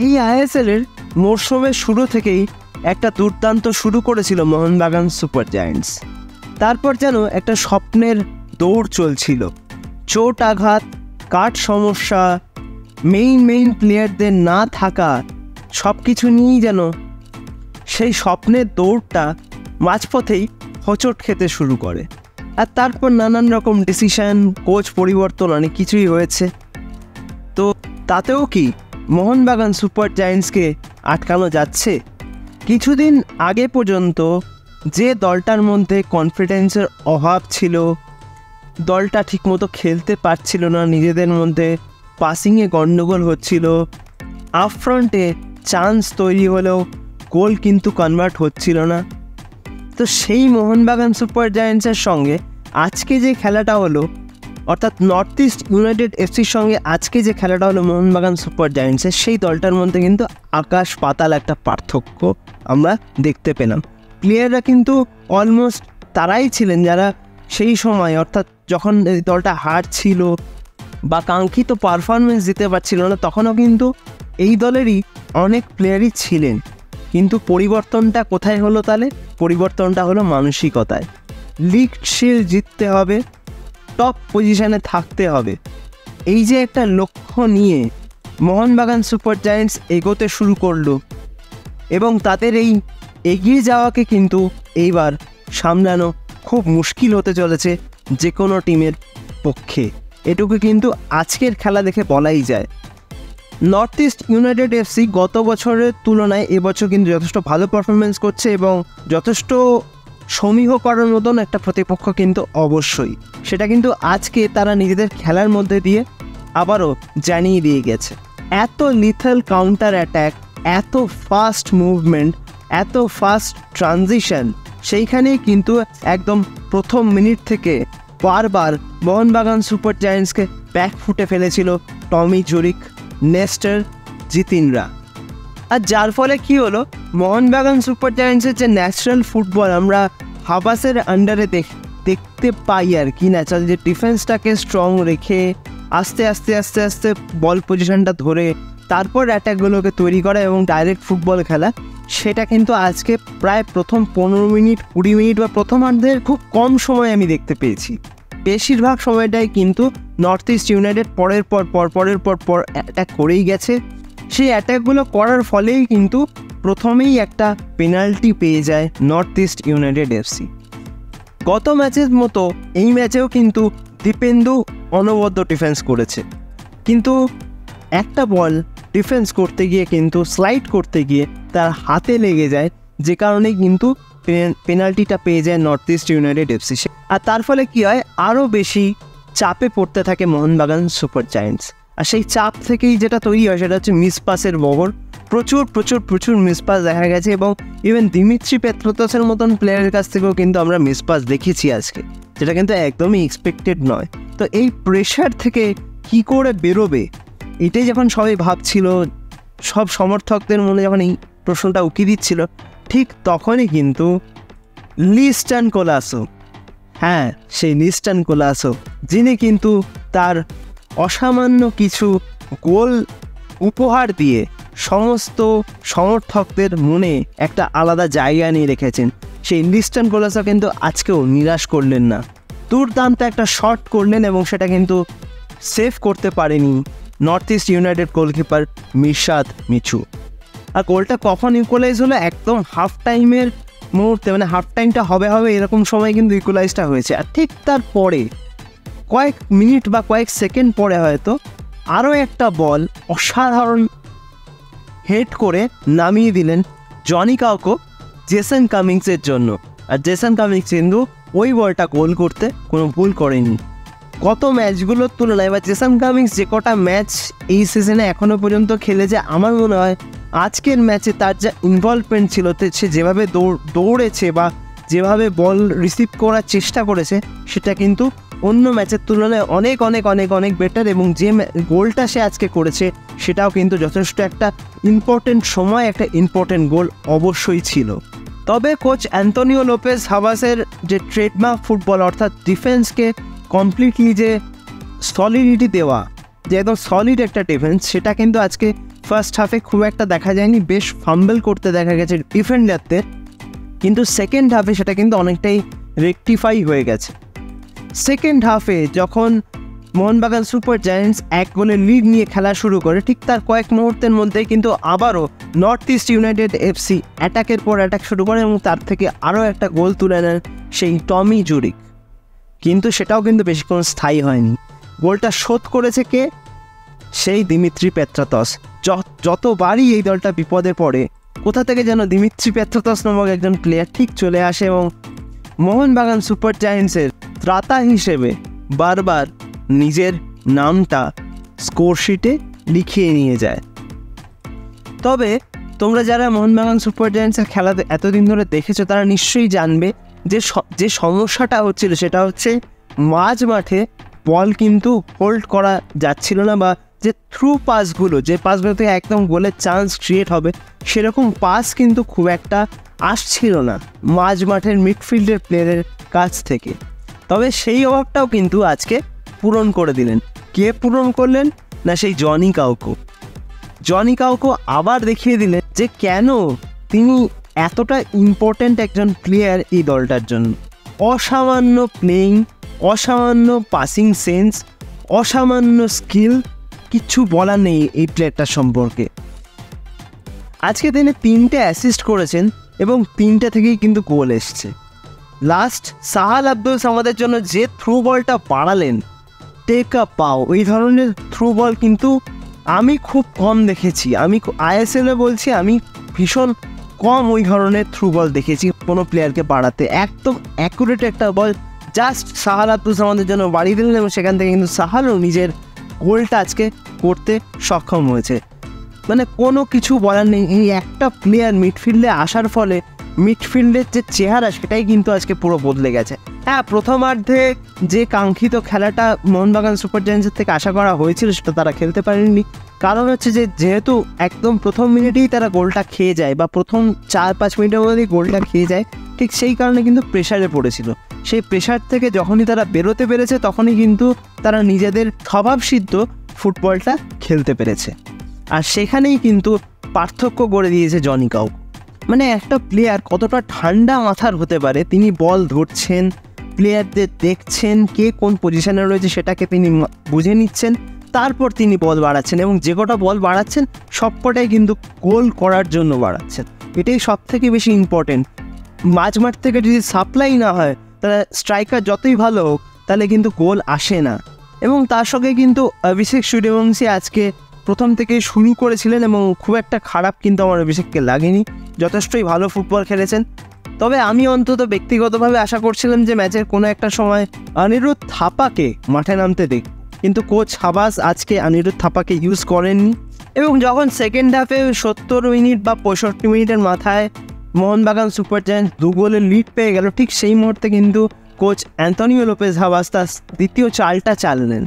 এই আইএসএল এর মরশুমের শুরু থেকেই একটা দুর্দান্ত শুরু করেছিল মোহনবাগান সুপার জায়ান্টস। তারপর যেন একটা স্বপ্নের দৌড় চলছিল। চোট আঘাত, কাট সমস্যা, মেইন প্লেয়ারদের না থাকা, সব কিছু নিয়েই যেন সেই স্বপ্নের দৌড়টা মাঝপথেই হোঁচট খেতে শুরু করে। আর তারপর নানান রকম ডিসিশন, কোচ পরিবর্তন, অনেক কিছুই হয়েছে। তো তাতেও কি মোহনবাগান সুপার জায়ান্টসকে আটকানো যাচ্ছে? কিছুদিন আগে পর্যন্ত যে দলটার মধ্যে কনফিডেন্সের অভাব ছিল, দলটা ঠিকমতো খেলতে পারছিল না, নিজেদের মধ্যে পাসিংয়ে গণ্ডগোল হচ্ছিল, আপফ্রন্টে চান্স তৈরি হলেও গোল কিন্তু কনভার্ট হচ্ছিল না, তো সেই মোহনবাগান সুপার জায়ান্টসের সঙ্গে আজকে যে খেলাটা হলো, অর্থাৎ নর্থ ইস্ট ইউনাইটেড এফসির সঙ্গে আজকে যে খেলাটা হলো মোহনবাগান সুপার জায়ান্টসের, সেই দলটার মধ্যে কিন্তু আকাশ পাতাল একটা পার্থক্য আমরা দেখতে পেলাম। প্লেয়াররা কিন্তু অলমোস্ট তারাই ছিলেন যারা সেই সময়, অর্থাৎ যখন এই দলটা হারছিল বা কাঙ্ক্ষিত পারফরমেন্স দিতে পারছিল না, তখনও কিন্তু এই দলেরই অনেক প্লেয়ারই ছিলেন। কিন্তু পরিবর্তনটা কোথায় হলো? তাহলে পরিবর্তনটা হলো মানসিকতায়। লিগ শিল্ড জিততে হবে, টপ পজিশনে থাকতে হবে, এই যে একটা লক্ষ্য নিয়ে মোহনবাগান সুপার জায়ান্টস এগোতে শুরু করলো, এবং তাদের এই এগিয়ে যাওয়াকে কিন্তু এইবার সামলানো খুব মুশকিল হতে চলেছে যে কোনো টিমের পক্ষে। এটুকু কিন্তু আজকের খেলা দেখে বলাই যায়। নর্থ ইস্ট ইউনাইটেড এফসি গত বছরের তুলনায় এবছর কিন্তু যথেষ্ট ভালো পারফরমেন্স করছে, এবং যথেষ্ট সমীহ করার মতন একটা প্রতিপক্ষ কিন্তু অবশ্যই। সেটা কিন্তু আজকে তারা নিজেদের খেলার মধ্যে দিয়ে আবারও জানিয়ে দিয়ে গেছে। এত লিথাল কাউন্টার অ্যাট্যাক, এত ফাস্ট মুভমেন্ট, এত ফাস্ট ট্রানজিশন, সেইখানেই কিন্তু একদম প্রথম মিনিট থেকে বারবার মোহনবাগান সুপার জায়ান্টসকে ব্যাক ফুটে ফেলেছিল টমি জুরিক, নেস্টার, জিতিনরা। আর যার ফলে কি হলো, মোহনবাগান সুপার জায়ান্টসের যে ন্যাচারাল ফুটবল আমরা হাবাসের আন্ডারে দেখতে পাই আর কি, ন্যাচারাল যে ডিফেন্সটাকে স্ট্রং রেখে আস্তে আস্তে আস্তে আস্তে বল পজিশনটা ধরে তারপর অ্যাটাকগুলোকে তৈরি করা এবং ডাইরেক্ট ফুটবল খেলা, সেটা কিন্তু আজকে প্রায় প্রথম 15 মিনিট 20 মিনিট বা প্রথমার্ধের খুব কম সময় আমি দেখতে পেয়েছি। বেশিরভাগ সময়টাই কিন্তু নর্থ ইস্ট ইউনাইটেড পরের পর অ্যাটাক করেই গেছে। সেই অ্যাটাকগুলো করার ফলেই কিন্তু প্রথমেই একটা পেনাল্টি পেয়ে যায় নর্থ ইস্ট ইউনাইটেড এফসি। গত ম্যাচের মতো এই ম্যাচেও কিন্তু দীপেন্দু অনবদ্য ডিফেন্স করেছে, কিন্তু একটা বল ডিফেন্স করতে গিয়ে কিন্তু স্লাইড করতে গিয়ে তার হাতে লেগে যায়, যে কারণেই কিন্তু পেনাল্টিটা পেয়ে যায় নর্থ ইস্ট ইউনাইটেড এফসি। আর তার ফলে কী হয়, আরও বেশি চাপে পড়তে থাকে মোহনবাগান সুপার জায়ান্টস। আর সেই চাপ থেকেই যেটা তৈরি হয় সেটা হচ্ছে মিসপাসের বহর। প্রচুর মিসপাস দেখা গেছে, এবং ইভেন দিমিত্রি পেত্রোতাসের মতন প্লেয়ারের কাছ থেকেও কিন্তু আমরা মিসপাস দেখেছি আজকে, যেটা কিন্তু একদমই এক্সপেক্টেড নয়। তো এই প্রেশার থেকে কি করে বেরোবে, এটাই যখন সবাই ভাবছিল, সব সমর্থকদের মনে যখন এই প্রশ্নটা উকি দিচ্ছিল, ঠিক তখনই কিন্তু লিস্টান কোলাসো, হ্যাঁ সেই লিস্টান কোলাসো, যিনি কিন্তু তার অসামান্য কিছু গোল উপহার দিয়ে সমস্ত সমর্থকদের মনে একটা আলাদা জায়গা নিয়ে রেখেছেন, সেই লিস্টান কোলাসো কিন্তু আজকেও নিরাশ করলেন না। দুর্দান্ত একটা শট করলেন এবং সেটা কিন্তু সেভ করতে পারেনি নর্থ ইস্ট ইউনাইটেড গোলকিপার মিরশাদ মিচু। আর গোলটা কখন ইকুয়ালাইজ হলো, একদম হাফ টাইমের মুহূর্তে, মানে হাফ টাইমটা হবে এরকম সময় কিন্তু ইকুয়ালাইজটা হয়েছে। আর ঠিক তারপরে কয়েক মিনিট বা কয়েক সেকেন্ড পরে হয়তো আরও একটা বল অসাধারণ হেড করে নামিয়ে দিলেন জনি কাউকো জেসন কামিংসের জন্য। আর জেসন কামিংস কিন্তু ওই বলটা গোল করতে কোনো ভুল করেনি। গত ম্যাচগুলোর তুলনায় বা জেসন কামিংস যে কটা ম্যাচ এই সিজনে এখনও পর্যন্ত খেলেছে, আমার মনে হয় আজকের ম্যাচে তার যা ইনভলভমেন্ট ছিল, সে যেভাবে দৌড়েছে বা যেভাবে বল রিসিভ করার চেষ্টা করেছে, সেটা কিন্তু অন্য ম্যাচের তুলনায় অনেক অনেক অনেক অনেক বেটার। এবং যে গোলটা সে আজকে করেছে সেটাও কিন্তু যথেষ্ট একটা ইম্পর্টেন্ট সময়, একটা ইম্পর্টেন্ট গোল অবশ্যই ছিল। তবে কোচ অ্যান্তোনিও লোপেজ হাবাসের যে ট্রেডমার্ক ফুটবল, অর্থাৎ ডিফেন্সকে কমপ্লিটলি যে সলিডিটি দেওয়া, যে একদম সলিড একটা ডিফেন্স, সেটা কিন্তু আজকে ফার্স্ট হাফে খুব একটা দেখা যায়নি, বেশ ফাম্বল করতে দেখা গেছে ডিফেন্ডারদের, কিন্তু সেকেন্ড হাফে সেটা কিন্তু অনেকটাই রেকটিফাই হয়ে গেছে। সেকেন্ড হাফে যখন মোহনবাগান সুপার জায়ান্টস 1 গোলের লিড নিয়ে খেলা শুরু করে, ঠিক তার কয়েক মুহূর্তের মধ্যে কিন্তু আবারও নর্থ ইস্ট ইউনাইটেড এফসি অ্যাটাকের পর অ্যাটাক শুরু করে এবং তার থেকে আরও একটা গোল তুলে নেন সেই টমি জুরিক। কিন্তু সেটাও কিন্তু বেশিক্ষণ স্থায়ী হয়নি। গোলটা শোধ করেছে কে? সেই দিমিত্রি পেত্রাতস। যতবারই এই দলটা বিপদে পড়ে, কোথা থেকে যেন দিমিত্রি পেত্রাতস নামক একজন প্লেয়ার ঠিক চলে আসে এবং মোহনবাগান সুপার জায়ান্টসের ত্রাতা হিসেবে বারবার নিজের নামটা স্কোরশিটে লিখিয়ে নিয়ে যায়। তবে তোমরা যারা মোহনবাগান সুপার জায়ান্টসের খেলা এতদিন ধরে দেখেছো তারা নিশ্চয়ই জানবে যে সমস্যাটা হচ্ছিল সেটা হচ্ছে মাঝ মাঠে বল কিন্তু হোল্ড করা যাচ্ছিল না, বা যে থ্রু পাসগুলো, যে পাসগুলোতে একদম গোলের চান্স ক্রিয়েট হবে সেরকম পাস কিন্তু খুব একটা আসছিল না মাঝ মাঠের মিডফিল্ডের প্লেয়ারের কাছ থেকে। তবে সেই অভাবটাও কিন্তু আজকে পূরণ করে দিলেন। কে পূরণ করলেন? না, সেই জনি কাউকো আবার দেখিয়ে দিলেন যে কেন তিনি এতটা ইম্পর্ট্যান্ট একজন প্লেয়ার এই দলটার জন্য। অসামান্য প্লেয়িং, অসামান্য পাসিং সেন্স, অসামান্য স্কিল, কিচ্ছু বলার নেই এই প্লেয়ারটার সম্পর্কে। আজকে তিনি 3টে অ্যাসিস্ট করেছেন এবং 3টে থেকেই কিন্তু গোল এসছে। লাস্ট সাহাল আব্দুল সামাদের জন্য যে থ্রু বলটা বাড়ালেন, টেক আ পাও, এই ধরনের থ্রু বল কিন্তু আমি খুব কম দেখেছি। আমি আইএসএলে বলছি, আমি ভীষণ কম ওই ধরনের থ্রু বল দেখেছি কোনো প্লেয়ারকে বাড়াতে। একদম অ্যাকুরেট একটা বল জাস্ট সাহাল আব্দুল সামাদের জন্য বাড়িয়ে দিলেন এবং সেখান থেকে কিন্তু সাহালও নিজের গোলটা আজকে করতে সক্ষম হয়েছে। মানে কোনো কিছু বলার নেই। এই একটা প্লেয়ার মিডফিল্ডে আসার ফলে মিডফিল্ডের যে চেহারা সেটাই কিন্তু আজকে পুরো বদলে গেছে। হ্যাঁ, প্রথমার্ধে যে কাঙ্ক্ষিত খেলাটা মোহনবাগান সুপার জায়ান্টসের থেকে আশা করা হয়েছিল সেটা তারা খেলতে পারেননি। কারণ হচ্ছে যেহেতু একদম প্রথম মিনিটেই তারা গোলটা খেয়ে যায়, বা প্রথম 4-5 মিনিটের মধ্যেই গোলটা খেয়ে যায়, ঠিক সেই কারণে কিন্তু প্রেশারে পড়েছিল। সেই প্রেশার থেকে যখনই তারা বেরোতে পেরেছে তখনই কিন্তু তারা নিজেদের স্বভাবসিদ্ধ ফুটবলটা খেলতে পেরেছে। আর সেখানেই কিন্তু পার্থক্য করে দিয়েছে জনি কাউকো। মানে একটা প্লেয়ার কতটা ঠান্ডা মাথার হতে পারে, তিনি বল ধরছেন, প্লেয়ারদের দেখছেন কে কোন পজিশনে রয়েছে সেটাকে তিনি বুঝে নিচ্ছেন, তারপর তিনি বল বাড়াচ্ছেন এবং যে কটা বল বাড়াচ্ছেন সবকটাই কিন্তু গোল করার জন্য বাড়াচ্ছেন। এটাই সব থেকে বেশি ইম্পর্টেন্ট। মাঝমাঠ থেকে যদি সাপ্লাই না হয় তাহলে স্ট্রাইকার যতই ভালো হোক তাহলে কিন্তু গোল আসে না। এবং তার সঙ্গে কিন্তু অভিষেক সূর্যবংশী আজকে প্রথম থেকে শুরু করেছিলেন এবং খুব একটা খারাপ কিন্তু আমার অভিষেককে লাগেনি, যথেষ্টই ভালো ফুটবল খেলেছেন। তবে আমি অন্তত ব্যক্তিগতভাবে আশা করছিলাম যে ম্যাচের কোনো একটা সময় অনিরুদ্ধ থাপাকে মাঠে নামতে দেখ, কিন্তু কোচ হাবাস আজকে অনিরুদ্ধ থাপাকে ইউজ করেননি। এবং যখন সেকেন্ড হাফে 70 মিনিট বা 65 মিনিটের মাথায় মোহনবাগান সুপার জায়ান্টস 2 গোলের লিড পেয়ে গেল, ঠিক সেই মুহূর্তে কিন্তু কোচ অ্যান্তনিও লোপেজ হাবাস তার দ্বিতীয় চালটা চালালেন,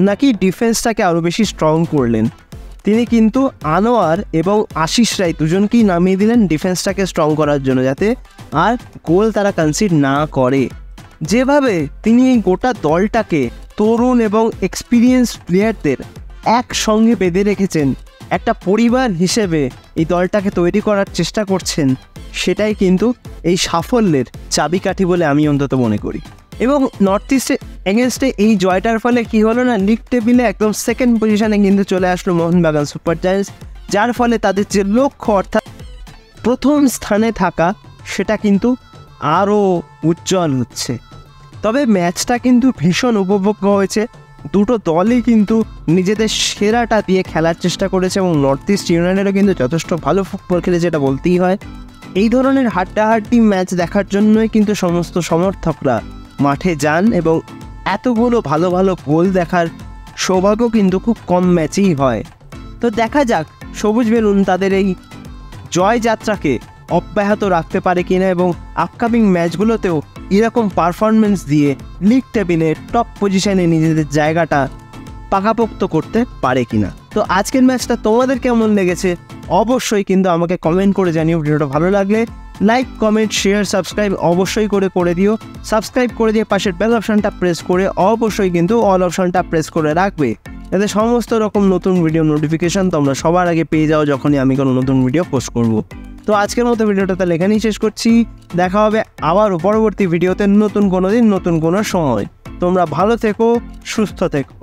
নাকি ডিফেন্সটাকে আরও বেশি স্ট্রং করলেন। তিনি কিন্তু আনোয়ার এবং আশিস রায় দুজনকেই নামিয়ে দিলেন ডিফেন্সটাকে স্ট্রং করার জন্য, যাতে আর গোল তারা কনসিড না করে। যেভাবে তিনি এই গোটা দলটাকে তরুণ এবং এক্সপিরিয়েন্স প্লেয়ারদের একসঙ্গে বেঁধে রেখেছেন, একটা পরিবার হিসেবে এই দলটাকে তৈরি করার চেষ্টা করছেন, সেটাই কিন্তু এই সাফল্যের চাবিকাঠি বলে আমি অন্তত মনে করি। এবং নর্থ ইস্টের এগেনস্টে এই জয়টার ফলে কি হলো না, লিগ টেবিলে একদম সেকেন্ড পজিশনে কিন্তু চলে আসলো মোহনবাগান সুপার জায়ান্টস, যার ফলে তাদের যে লক্ষ্য অর্থাৎ প্রথম স্থানে থাকা সেটা কিন্তু আরও উজ্জ্বল হচ্ছে। তবে ম্যাচটা কিন্তু ভীষণ উপভোগ্য হয়েছে। দুটো দলই কিন্তু নিজেদের সেরাটা দিয়ে খেলার চেষ্টা করেছে এবং নর্থ ইস্ট ইউনাইটেডও কিন্তু যথেষ্ট ভালো ফুটবল খেলেছে, এটা বলতেই হয়। এই ধরনের হাড্ডাহাড্ডি ম্যাচ দেখার জন্যই কিন্তু সমস্ত সমর্থকরা মাঠে যান এবং এতগুলো ভালো ভালো গোল দেখার সৌভাগ্য কিন্তু খুব কম ম্যাচেই হয়। তো দেখা যাক সবুজ বেলুন তাদের এই জয়যাত্রাকে অব্যাহত রাখতে পারে কিনা এবং আপকামিং ম্যাচগুলোতেও এরকম পারফরমেন্স দিয়ে লিগ টেবিলে টপ পজিশনে নিজেদের জায়গাটা পাকাপোক্ত করতে পারে কিনা। তো আজকের ম্যাচটা তোমাদের কেমন লেগেছে অবশ্যই কিন্তু আমাকে কমেন্ট করে জানিও। ভিডিওটা ভালো লাগলে লাইক, কমেন্ট, শেয়ার, সাবস্ক্রাইব অবশ্যই করে দিও। সাবস্ক্রাইব করে দিয়ে পাশের বেল অপশানটা প্রেস করে অবশ্যই কিন্তু অল অপশানটা প্রেস করে রাখবে যাতে সমস্ত রকম নতুন ভিডিও নোটিফিকেশান তোমরা সবার আগে পেয়ে যাও যখনই আমি কোনো নতুন ভিডিও পোস্ট করব। তো আজকের মতো ভিডিওটা তাহলে এখানেই শেষ করছি। দেখা হবে আবারও পরবর্তী ভিডিওতে নতুন কোনো দিন নতুন কোনো সময়। তোমরা ভালো থেকো, সুস্থ থেকো।